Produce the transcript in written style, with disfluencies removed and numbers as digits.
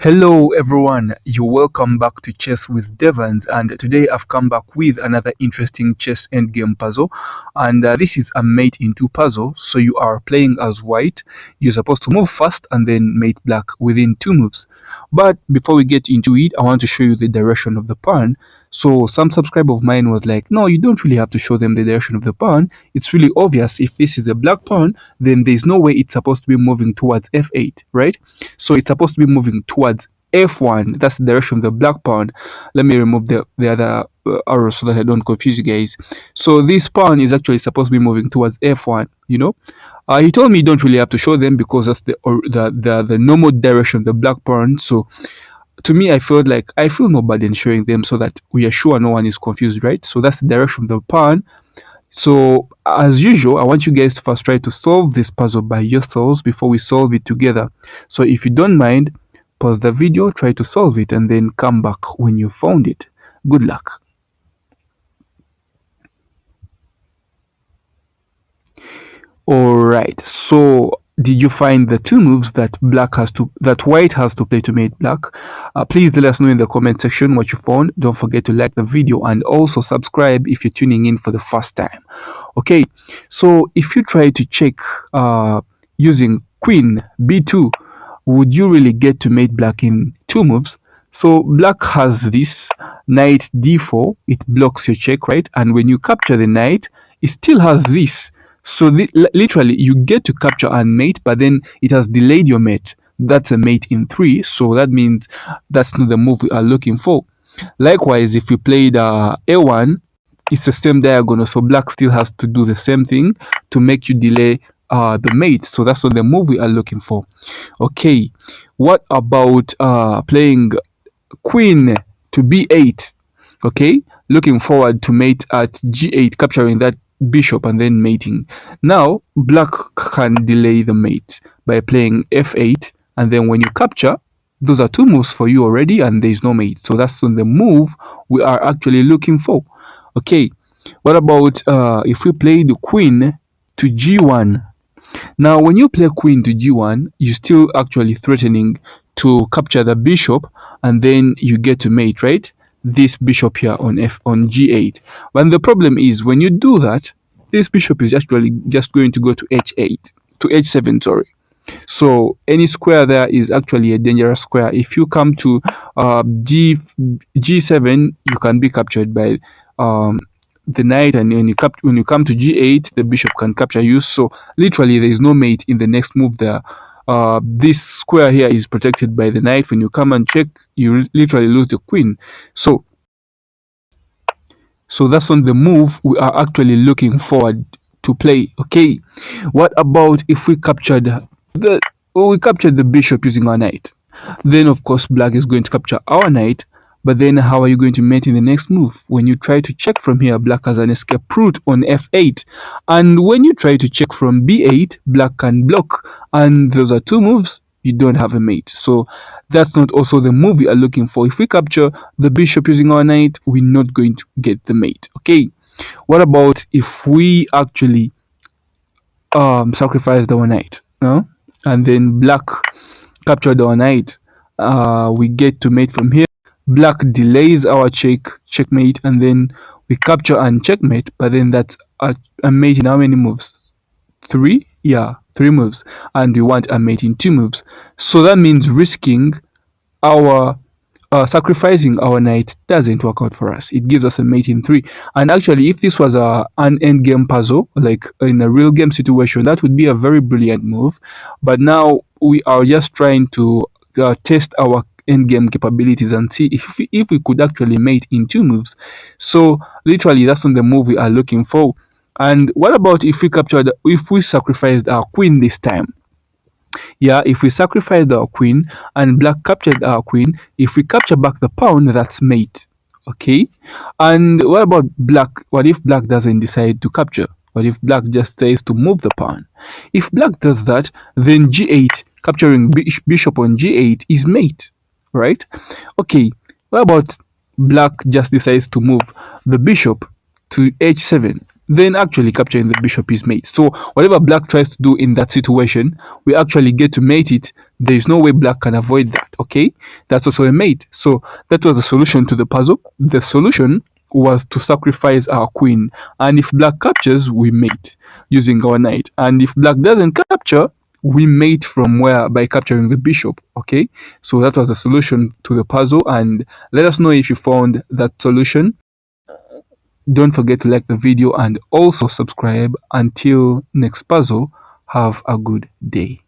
Hello everyone, you're welcome back to Chess with Devons, and today I've come back with another interesting chess endgame puzzle. And this is a mate in two puzzle. So you are playing as white, you're supposed to move fast and then mate black within 2 moves. But before we get into it, I want to show you the direction of the pawn. So some subscriber of mine was like, no, you don't really have to show them the direction of the pawn. It's really obvious. If this is a black pawn, then there's no way it's supposed to be moving towards f8, right? So it's supposed to be moving towards f1. That's the direction of the black pawn. Let me remove the other arrow so that I don't confuse you guys. So this pawn is actually supposed to be moving towards f1, you know. He told me you don't really have to show them because that's the normal direction of the black pawn. So to me, I feel no burden showing them so that we are sure no one is confused, right? So that's the direction of the pawn. So as usual, I want you guys to first try to solve this puzzle by yourselves before we solve it together. So if you don't mind, pause the video, try to solve it, and then come back when you found it. Good luck. Alright, so did you find the 2 moves that white has to play to mate black? Please let us know in the comment section what you found. Don't forget to like the video and also subscribe if you're tuning in for the first time. Okay, so if you try to check using queen b2, would you really get to mate black in 2 moves? So black has this knight d4, it blocks your check, right? And when you capture the knight, it still has this. So literally you get to capture and mate, but then it has delayed your mate. That's a mate in 3, so that means that's not the move we are looking for. Likewise, if we played a1, it's the same diagonal, so black still has to do the same thing to make you delay the mate. So that's not the move we are looking for. Okay, what about playing queen to b8? Okay, looking forward to mate at g8, capturing that bishop and then mating. Now black can delay the mate by playing f8, and then when you capture, those are 2 moves for you already and there's no mate. So that's the move we are actually looking for. Okay, what about if we play the queen to g1? Now when you play queen to g1, you're still actually threatening to capture the bishop and then you get to mate, right? This bishop here on g8. But the problem is when you do that, this bishop is actually just going to go to h7, sorry. So any square there is actually a dangerous square. If you come to g7, you can be captured by the knight, and when you come to g8, the bishop can capture you. So literally there is no mate in the next move there. This square here is protected by the knight. When you come and check, you literally lose the queen. So that's on the move we are actually looking forward to play. Okay, what about if we captured the bishop using our knight? Then of course black is going to capture our knight, but then how are you going to mate in the next move? When you try to check from here, black has an escape route on f8, and when you try to check from b8, black can block, and those are 2 moves. You don't have a mate. So that's not also the move we are looking for. If we capture the bishop using our knight, we're not going to get the mate. Okay, what about if we actually sacrificed our knight, and then black captured our knight? We get to mate from here. Black delays our checkmate, and then we capture and checkmate, but then that's a mate in how many moves? 3? Yeah, 3 moves, and we want a mate in 2 moves. So that means risking our sacrificing our knight doesn't work out for us. It gives us a mate in 3. And actually, if this was an endgame puzzle, like in a real game situation, that would be a very brilliant move. But now we are just trying to test our endgame capabilities and see if we could actually mate in 2 moves. So literally that's not the move we are looking for. And what about if we sacrificed our queen this time? Yeah, if we sacrificed our queen and black captured our queen, if we capture back the pawn, that's mate. Okay, and what about black? What if black doesn't decide to capture? What if black just says to move the pawn? If black does that, then g8, capturing bishop on g8 is mate, right? Okay, what about black just decides to move the bishop to h7? then actually capturing the bishop is mate. So whatever black tries to do in that situation, we actually get to mate it. There is no way black can avoid that. Okay, that's also a mate. So that was the solution to the puzzle. The solution was to sacrifice our queen, and if black captures, we mate using our knight, and if black doesn't capture, we mate from where? By capturing the bishop. Okay, so that was the solution to the puzzle, and let us know if you found that solution. Don't forget to like the video and also subscribe. Until next puzzle, have a good day.